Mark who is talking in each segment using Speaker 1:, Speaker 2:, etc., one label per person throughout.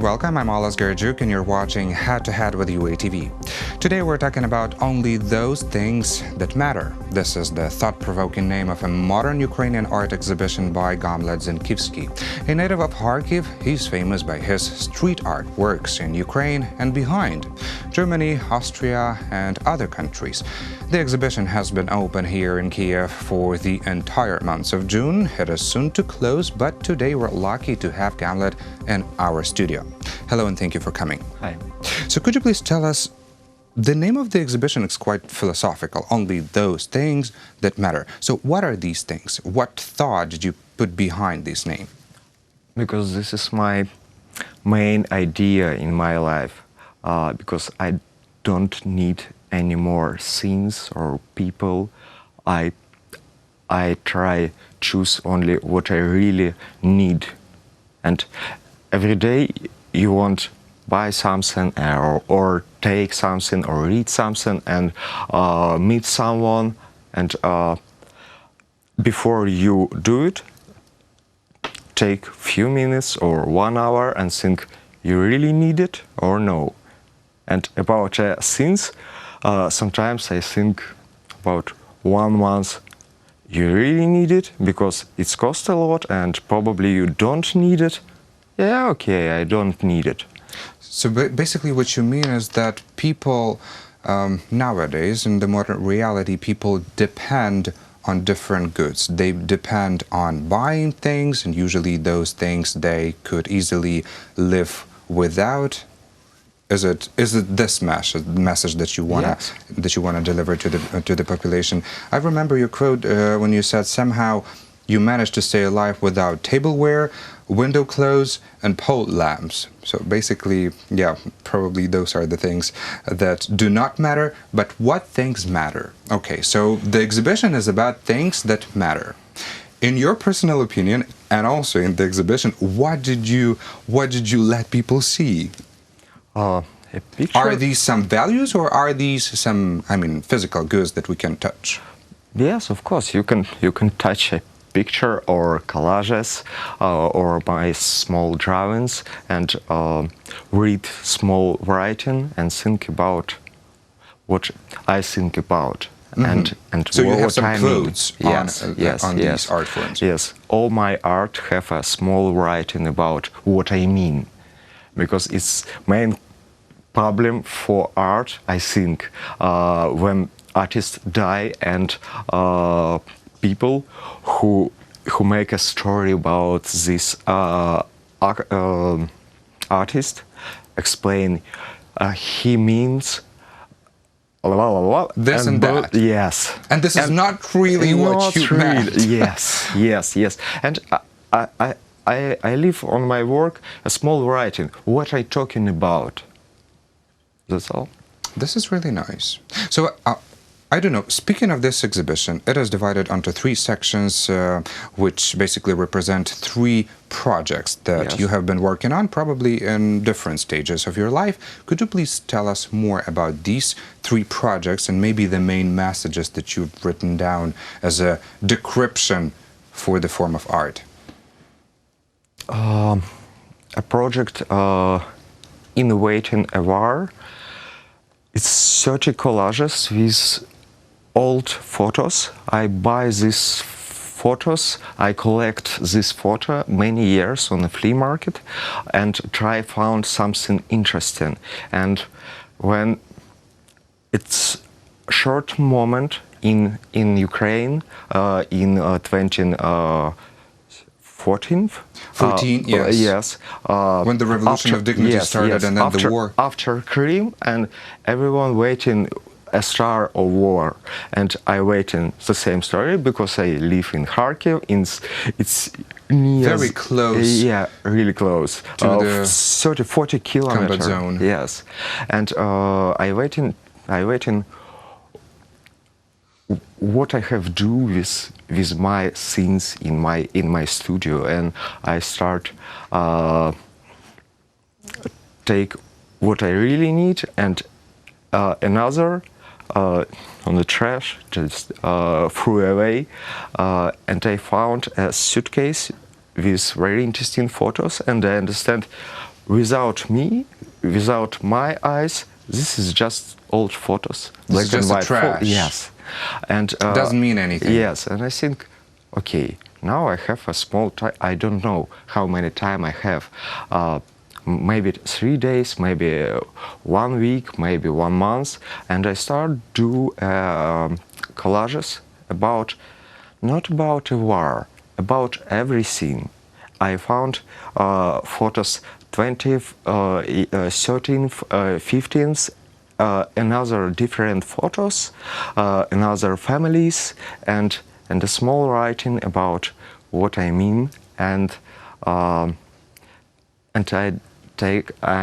Speaker 1: welcome. I'm Olas Gerjuk and you're watching Head to Head with UATV. Today we're talking about only those things that matter. This is the thought-provoking name of a modern Ukrainian art exhibition by Gamlet Zinkivskiy. A native of Kharkiv, he's famous by his street art works in Ukraine and behind Germany, Austria and other countries. The exhibition has been open here in Kyiv for the entire month of June. It is soon to close, but today we're lucky to have Gamlet in our studio. Hello and thank you for coming.
Speaker 2: Hi.
Speaker 1: So could you please tell us, the name of the exhibition is quite philosophical, only those things that matter. So what are these things? What thought did you put behind this name?
Speaker 2: Because this is my main idea in my life, because I don't need any more scenes or people. I try choose only what I really need. And every day you want buy something or take something or read something and meet someone, and before you do it, take few minutes or 1 hour and think you really need it or no. And about scenes, sometimes I think about 1 month you really need it because it's cost a lot, and probably you don't need it. Yeah, okay, I don't need it.
Speaker 1: So basically what you mean is that people nowadays, in the modern reality, people depend on different goods. They depend on buying things, and usually those things they could easily live without. Is it this message that you wanna deliver to the population? I remember your quote when you said somehow you managed to stay alive without tableware, window clothes, and pole lamps. So basically, yeah, probably those are the things that do not matter. But what things matter? Okay, so the exhibition is about things that matter. In your personal opinion, and also in the exhibition, what did you let people see?
Speaker 2: A picture.
Speaker 1: Are these some values, or are these some, physical goods that we can touch?
Speaker 2: Yes, of course. You can touch a picture or collages or buy small drawings and read small writing and think about what I think about.
Speaker 1: Mm-hmm.
Speaker 2: and
Speaker 1: so you have
Speaker 2: what
Speaker 1: some
Speaker 2: I
Speaker 1: clothes
Speaker 2: mean.
Speaker 1: on these art forms.
Speaker 2: Yes, all my art have a small writing about what I mean, because it's main problem for art, I think, when artists die and people who make a story about this artist explain he means
Speaker 1: this and that.
Speaker 2: Yes.
Speaker 1: And this is not really what you meant.
Speaker 2: Yes. And I leave on my work a small writing, what I talking about. That's all.
Speaker 1: This is really nice. So, I don't know, speaking of this exhibition, it is divided into 3 sections, which basically represent 3 projects that you have been working on, probably in different stages of your life. Could you please tell us more about these 3 projects and maybe the main messages that you've written down as a decryption for the form of art?
Speaker 2: A project Innovating a War. It's 30 collages with old photos. I buy these photos, I collect this photo many years on a flea market and try found something interesting. And when it's short moment in Ukraine in 2014, yes.
Speaker 1: When the Revolution of Dignity started, and then the war.
Speaker 2: After Kyiv, and everyone waiting a star of war. And I waiting the same story because I live in Kharkiv. It's near,
Speaker 1: very close.
Speaker 2: Yeah, really close.
Speaker 1: To the
Speaker 2: 30-40 kilometers.
Speaker 1: combat zone.
Speaker 2: Yes. And I waiting what I have do with my scenes in my studio, and I start take what I really need and another on the trash, just threw away, and I found a suitcase with very interesting photos, and I understand without me, without my eyes, this is just old photos.
Speaker 1: This is just a trash.
Speaker 2: Yes. And
Speaker 1: doesn't mean anything.
Speaker 2: Yes, and I think, okay, now I have a small time. I don't know how many time I have. Maybe 3 days, maybe 1 week, maybe 1 month, and I start do collages about, not about a war, about everything. I found photos 20th, 13th, 15th, another different photos, another families, and a small writing about what I mean, and I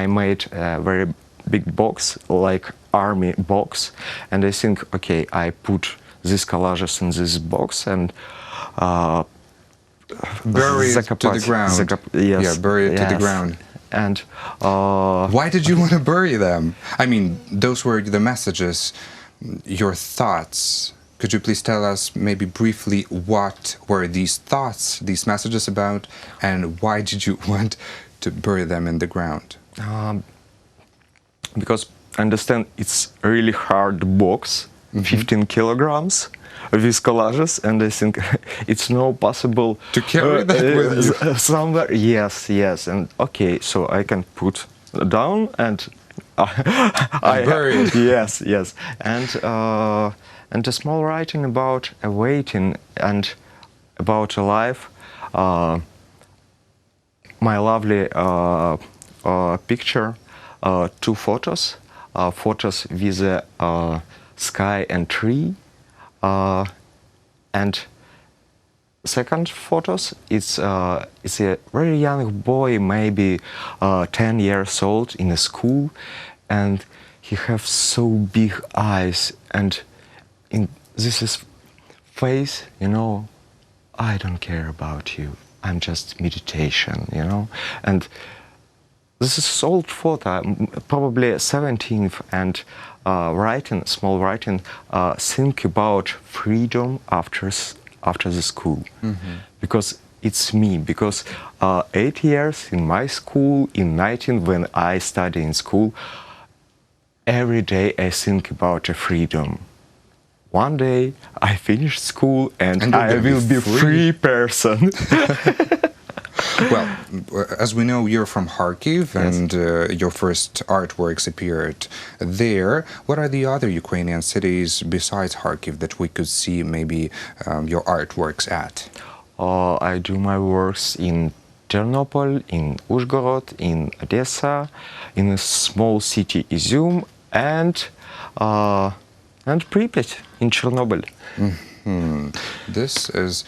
Speaker 2: made a very big box, like army box, and I think, okay, I put these collages in this box and
Speaker 1: bury it to the ground.
Speaker 2: Yes,
Speaker 1: yeah, bury it to the ground.
Speaker 2: And
Speaker 1: why did you want to bury them? I mean, those were the messages, your thoughts. Could you please tell us maybe briefly what were these thoughts, these messages about, and why did you want to bury them in the ground?
Speaker 2: Because I understand it's a really hard box, 15 kilograms with collages, and I think it's not possible
Speaker 1: to carry that with you
Speaker 2: somewhere. Yes, and okay, so I can put down and I
Speaker 1: bury it.
Speaker 2: Yes, and a small writing about waiting and about a life. My lovely picture, 2 photos, photos with a sky and tree, and second photos, it's a very young boy, maybe 10 years old, in a school, and he has so big eyes, and in this is face, I don't care about you. I'm just meditation, and this is old photo, probably 17th, and small writing, think about freedom after the school, because it's me. Because 8 years in my school, in 19 when I study in school, every day I think about a freedom. One day I finish school and I will be free person.
Speaker 1: Well, as we know, you're from Kharkiv,
Speaker 2: Yes.
Speaker 1: and your first artworks appeared there. What are the other Ukrainian cities besides Kharkiv that we could see maybe your artworks at?
Speaker 2: I do my works in Ternopil, in Uzhgorod, in Odessa, in a small city Izum, and Pripyat in Chernobyl.
Speaker 1: This is,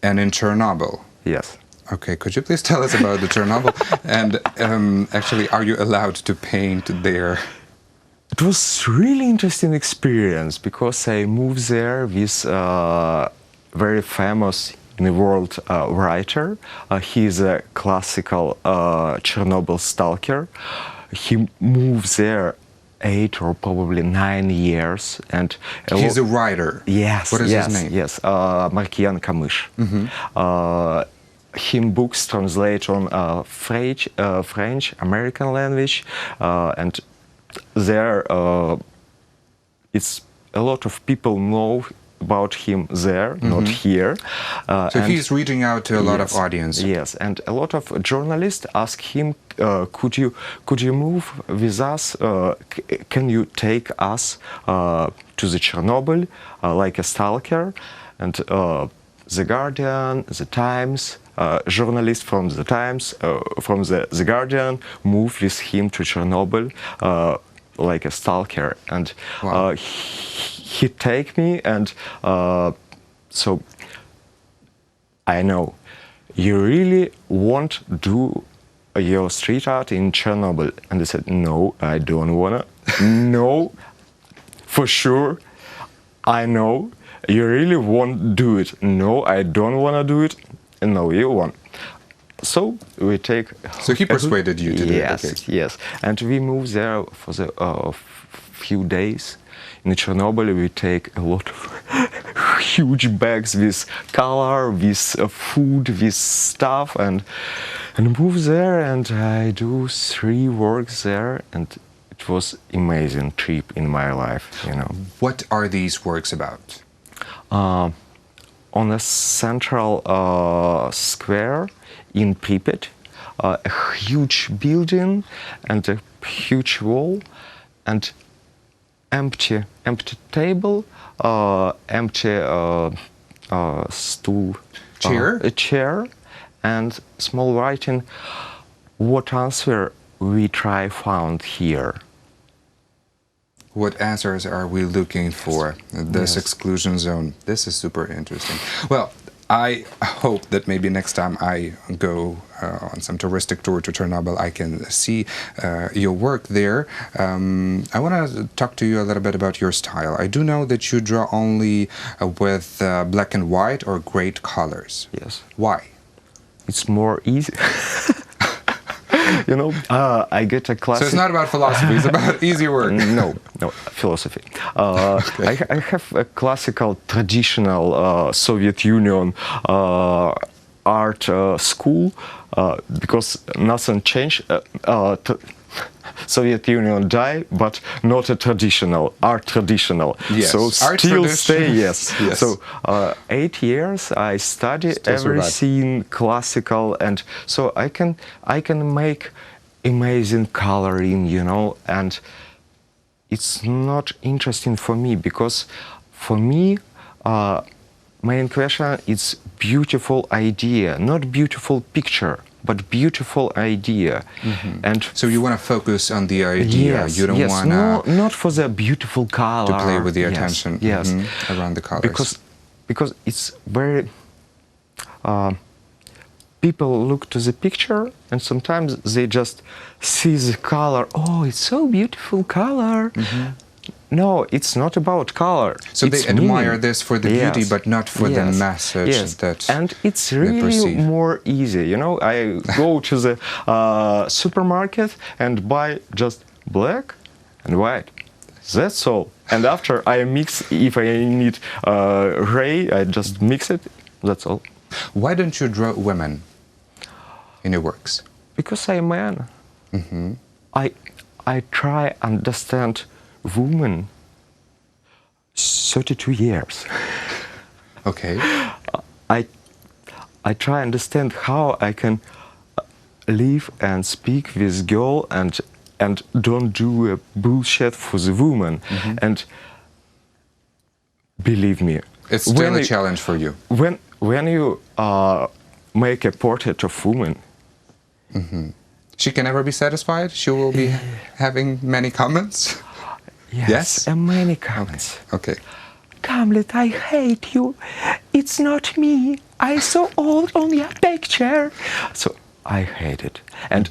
Speaker 1: and in Chernobyl.
Speaker 2: Yes.
Speaker 1: Okay, could you please tell us about the Chernobyl? And actually, are you allowed to paint there?
Speaker 2: It was really interesting experience because I moved there with very famous in the world writer. He is a classical Chernobyl stalker. He moved there 8 or probably 9 years, and
Speaker 1: he's a writer.
Speaker 2: Yes.
Speaker 1: What is his name?
Speaker 2: Yes, Markian Kamysh. Him books translate on French, American language, and there it's a lot of people know about him there, not here.
Speaker 1: So he's reaching out to a lot of audience.
Speaker 2: Yes, and a lot of journalists ask him, could you move with us? Can you take us to the Chernobyl like a stalker? And The Guardian, The Times, journalists from The Times, from the Guardian, moved with him to Chernobyl like a stalker, and
Speaker 1: wow.
Speaker 2: he take me, and so I know you really want to do your street art in Chernobyl, and I said no, I don't wanna. No, for sure, I know. You really won't do it. No, I don't want to do it. No, you want. So we take.
Speaker 1: So he persuaded you to do it.
Speaker 2: Yes, yes. And we moved there for the few days. In Chernobyl, we take a lot of huge bags with color, with food, with stuff, and and move there, and I do 3 works there, and it was amazing trip in my life, you know.
Speaker 1: What are these works about?
Speaker 2: On a central square in Pripyat, a huge building and a huge wall, and empty table, empty stool,
Speaker 1: Chair?
Speaker 2: A chair, and small writing. What answer we try found here?
Speaker 1: What answers are we looking for? This
Speaker 2: Yes.
Speaker 1: exclusion zone. This is super interesting. Well, I hope that maybe next time I go on some touristic tour to Chernobyl, I can see your work there. I want to talk to you a little bit about your style. I do know that you draw only with black and white or great colors.
Speaker 2: Yes.
Speaker 1: Why?
Speaker 2: It's more easy. You know, I get a class.
Speaker 1: So it's not about philosophy, it's about easy work.
Speaker 2: No, philosophy. I have a classical, traditional Soviet Union art school because nothing changed. Soviet Union die, but not a traditional, art traditional.
Speaker 1: Yes.
Speaker 2: So
Speaker 1: Art
Speaker 2: still
Speaker 1: tradition.
Speaker 2: stay, yes.
Speaker 1: Yes.
Speaker 2: So 8 years I study
Speaker 1: Still
Speaker 2: everything classical, and so I can make amazing coloring, you know, and it's not interesting for me because for me main question is beautiful idea, not beautiful picture, but beautiful idea. And
Speaker 1: So you want to focus on the idea.
Speaker 2: yes,
Speaker 1: You don't
Speaker 2: yes,
Speaker 1: want
Speaker 2: no, not for the beautiful color.
Speaker 1: to play with the
Speaker 2: Yes,
Speaker 1: attention
Speaker 2: yes,
Speaker 1: around the colors.
Speaker 2: because it's very. People look to the picture and sometimes they just see the color. Oh, it's so beautiful color. No, it's not about color.
Speaker 1: So
Speaker 2: it's
Speaker 1: they admire
Speaker 2: meaning.
Speaker 1: this for the beauty,
Speaker 2: Yes.
Speaker 1: but not for the
Speaker 2: Yes.
Speaker 1: message
Speaker 2: Yes.
Speaker 1: that
Speaker 2: and it's
Speaker 1: they
Speaker 2: really
Speaker 1: perceive.
Speaker 2: more easy. You know, I go to the supermarket and buy just black and white. That's all. And after I mix, if I need gray, I just mix it. That's all.
Speaker 1: Why don't you draw women in your works?
Speaker 2: Because I'm a man. I try understand women 32 years.
Speaker 1: Okay.
Speaker 2: I try understand how I can live and speak with girl and don't do a bullshit for the woman. And believe me,
Speaker 1: It's still a challenge for you.
Speaker 2: When you make a portrait of woman,
Speaker 1: She can never be satisfied? She will be having many comments? Yes?
Speaker 2: and many comments.
Speaker 1: Okay.
Speaker 2: Gamlet, I hate you. It's not me. I so old on your picture. So I hate it. And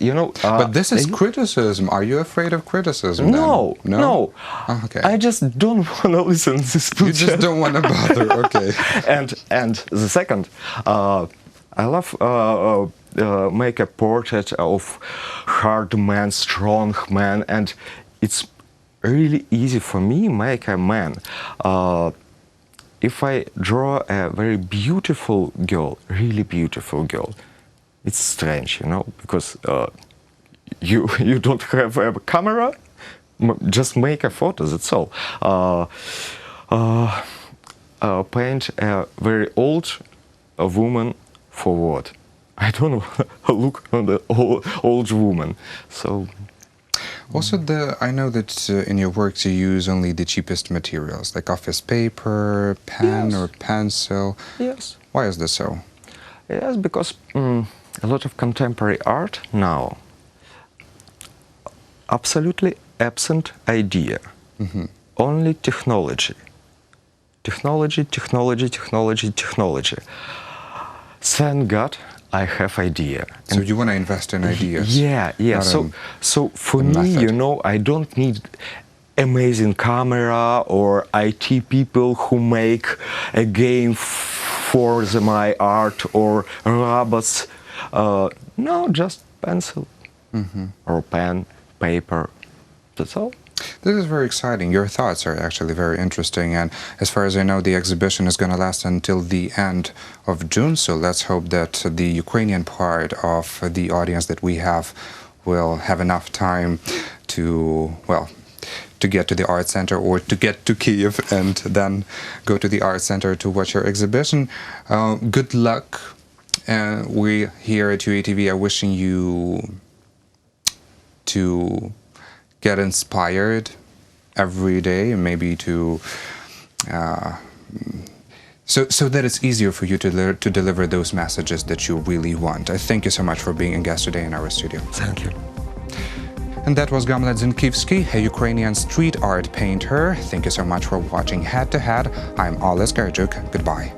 Speaker 2: you know.
Speaker 1: But this is criticism. Are you afraid of criticism?
Speaker 2: No,
Speaker 1: then?
Speaker 2: no.
Speaker 1: Oh, okay.
Speaker 2: I just don't want to listen to this
Speaker 1: You
Speaker 2: bullshit.
Speaker 1: just don't want to bother. Okay.
Speaker 2: And the second, I love make a portrait of hard man, strong man, and it's really easy for me make a man. If I draw a very beautiful girl, really beautiful girl, it's strange, you know, because you don't have a camera, just make a photo. That's all. Paint a very old woman for what? I don't know. Look on the old woman. So.
Speaker 1: Also, I know that in your works you use only the cheapest materials, like office paper, pen,
Speaker 2: Yes.
Speaker 1: or pencil.
Speaker 2: Yes.
Speaker 1: Why is this so?
Speaker 2: Yes, because a lot of contemporary art now absolutely absent idea. Only technology. Technology. Thank God I have idea.
Speaker 1: So you want to invest in ideas?
Speaker 2: Yeah.
Speaker 1: not
Speaker 2: So for
Speaker 1: a
Speaker 2: me,
Speaker 1: method.
Speaker 2: you know, I don't need amazing camera or IT people who make a game for my art or robots. No, just pencil or pen, paper. That's all.
Speaker 1: This is very exciting. Your thoughts are actually very interesting. And as far as I know, the exhibition is going to last until the end of June. So let's hope that the Ukrainian part of the audience that we have will have enough time to, well, to get to the art center or to get to Kyiv and then go to the art center to watch your exhibition. Good luck. And we here at UATV are wishing you to get inspired every day, and maybe to so that it's easier for you to deliver those messages that you really want. I thank you so much for being a guest today in our studio.
Speaker 2: Thank you.
Speaker 1: And that was Gamlet Zinkivskiy, a Ukrainian street art painter. Thank you so much for watching Head to Head. I'm Oles Garjuk. Goodbye.